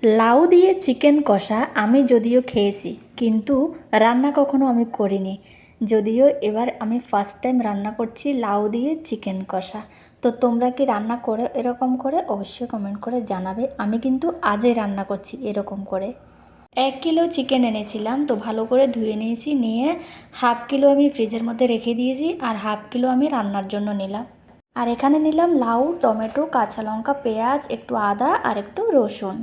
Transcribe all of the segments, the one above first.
লাউ দিয়ে চিকেন কষা আমি যদিও খেয়েছি, কিন্তু রান্না কখনো আমি করিনি। যদিও এবার আমি ফার্স্ট টাইম রান্না করছি লাউ দিয়ে চিকেন কষা। তো তোমরা কি রান্না করে এরকম করে অবশ্যই কমেন্ট করে জানাবে। আমি কিন্তু আজই রান্না করছি এরকম করে। 1 কিলো চিকেন এনেছিলাম, তো ভালো করে ধুয়ে নিয়েছি, নিয়ে 1/2 কিলো আমি ফ্রিজের মধ্যে রেখে দিয়েছি, আর 1/2 কিলো আমি রান্নার জন্য নিলাম। আর এখানে নিলাম লাউ, টমেটো, কাঁচা লঙ্কা, পেঁয়াজ, একটু আদা আর একটু রসুন।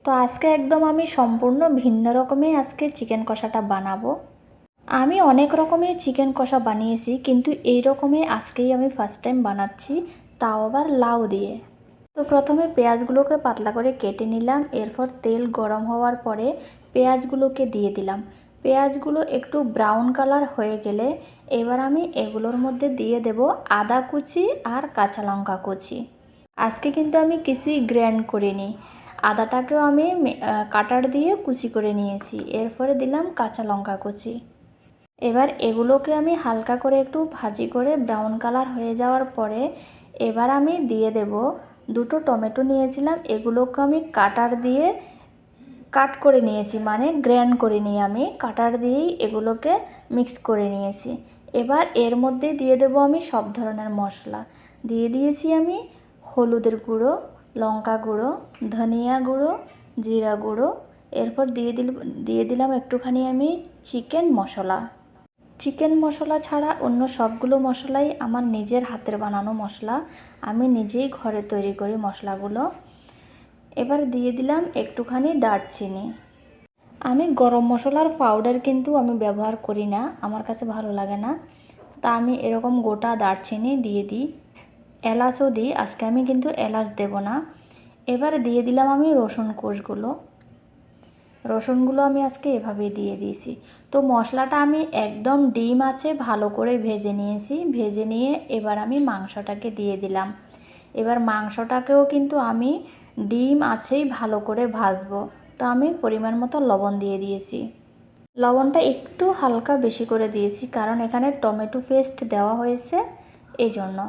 তো আজকে একদম আমি সম্পূর্ণ ভিন্ন রকমের আজকে চিকেন কষাটা বানাবো। আমি অনেক রকমের চিকেন কষা বানিয়েছি, কিন্তু এই রকমের আজকেই আমি ফার্স্ট টাইম বানাচ্ছি, তাও আবার লাউ দিয়ে। তো প্রথমে পেঁয়াজগুলোকে পাতলা করে কেটে নিলাম, এরপর তেল গরম হওয়ার পরে পেঁয়াজগুলোকে দিয়ে দিলাম। পেঁয়াজগুলো একটু ব্রাউন কালার হয়ে গেলে এবার আমি এগুলোর মধ্যে দিয়ে দেব আদা কুচি আর কাঁচা লঙ্কা কুচি। আজকে কিন্তু আমি কিছুই গ্র্যান্ড করিনি, আদাটাকেও আমি কাটার দিয়ে কুচি করে নিয়েছি। এরপরে দিলাম কাঁচা লঙ্কা কুচি। এবার এগুলোকে আমি হালকা করে একটু ভাজি করে ব্রাউন কালার হয়ে যাওয়ার পরে এবার আমি দিয়ে দেব 2টো টমেটো নিয়েছিলাম, এগুলোকে আমি কাটার দিয়ে কাট করে নিয়েছি, মানে গ্র্যান্ড করে নিয়ে আমি কাটার দিয়েই এগুলোকে মিক্স করে নিয়েছি। এবার এর মধ্যে দিয়ে দেব আমি সব ধরনের মশলা। দিয়ে দিয়েছি আমি হলুদের গুঁড়ো, লঙ্কা গুঁড়ো, ধনিয়া গুঁড়ো, জিরা গুঁড়ো। এরপর দিয়ে দিলাম একটুখানি আমি চিকেন মশলা। চিকেন মশলা ছাড়া অন্য সবগুলো মশলাই আমার নিজের হাতের বানানো মশলা, আমি নিজেই ঘরে তৈরি করি মশলাগুলো। এবার দিয়ে দিলাম একটুখানি দারচিনি। আমি গরম মশলার পাউডার কিন্তু আমি ব্যবহার করি না, আমার কাছে ভালো লাগে না, তা আমি এরকম গোটা দারচিনি দিয়ে দিই। এলাচও দিই, আজকে আমি কিন্তু এলাচ দেব না। এবার দিয়ে দিলাম আমি রসুনগুলো আমি আজকে এভাবেই দিয়ে দিয়েছি। তো মশলাটা আমি একদম ডিম আছে ভালো করে ভেজে নিয়েছি, ভেজে নিয়ে এবার আমি মাংসটাকে দিয়ে দিলাম। এবার মাংসটাকেও কিন্তু আমি ডিম আছেই ভালো করে ভাজবো। তো আমি পরিমাণ মতো লবণ দিয়ে দিয়েছি। লবণটা একটু হালকা বেশি করে দিয়েছি, কারণ এখানে টমেটো পেস্ট দেওয়া হয়েছে এই জন্য।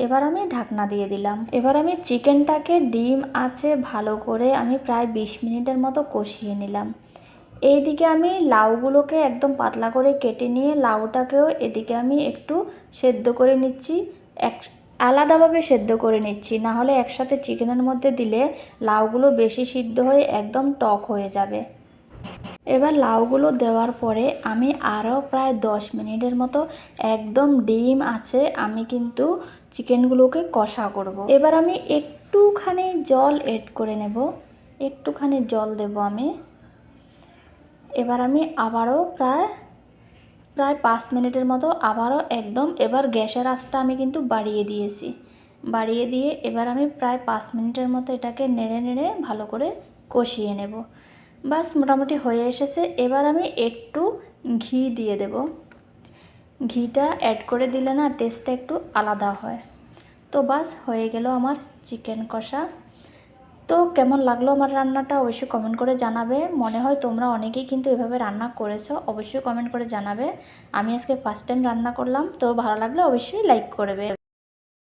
এবার আমি ঢাকনা দিয়ে দিলাম। এবার আমি চিকেনটাকে ডিম আছে ভালো করে আমি প্রায় 20 মিনিটের মতো কষিয়ে নিলাম। এইদিকে আমি লাউগুলোকে একদম পাতলা করে কেটে নিয়ে লাউটাকেও এদিকে আমি একটু সেদ্ধ করে নিচ্ছি, আলাদাভাবে সেদ্ধ করে নিচ্ছি, না হলে একসাথে চিকেনের মধ্যে দিলে লাউগুলো বেশি সিদ্ধ হয়ে একদম টক হয়ে যাবে। এবার লাউগুলো দেওয়ার পরে আমি আরও প্রায় 10 মিনিটের মতো একদম ডিম আছে আমি কিন্তু চিকেনগুলোকে কষা করব। এবার আমি একটুখানি জল এড করে নেব, একটুখানি জল দেব আমি। এবার আমি আবারও প্রায় 5 মিনিটের মতো আবারও একদম, এবার গ্যাসের আঁচটা আমি কিন্তু বাড়িয়ে দিয়েছি, বাড়িয়ে দিয়ে এবার আমি প্রায় 5 মিনিটের মতো এটাকে নেড়ে নেড়ে ভালো করে কষিয়ে নেব। বাস মোটামুটি হয়ে এসেছে। এবার আমি একটু ঘি দিয়ে দেব, ঘিটা অ্যাড করে দিলে না টেস্টটা একটু আলাদা হয়। তো বাস হয়ে গেল আমার চিকেন কষা। তো কেমন লাগলো আমার রান্নাটা অবশ্যই কমেন্ট করে জানাবে। মনে হয় তোমরা অনেকেই কিন্তু এভাবে রান্না করেছো, অবশ্যই কমেন্ট করে জানাবে। আমি আজকে ফার্স্ট টাইম রান্না করলাম, তো ভালো লাগলে অবশ্যই লাইক করবে।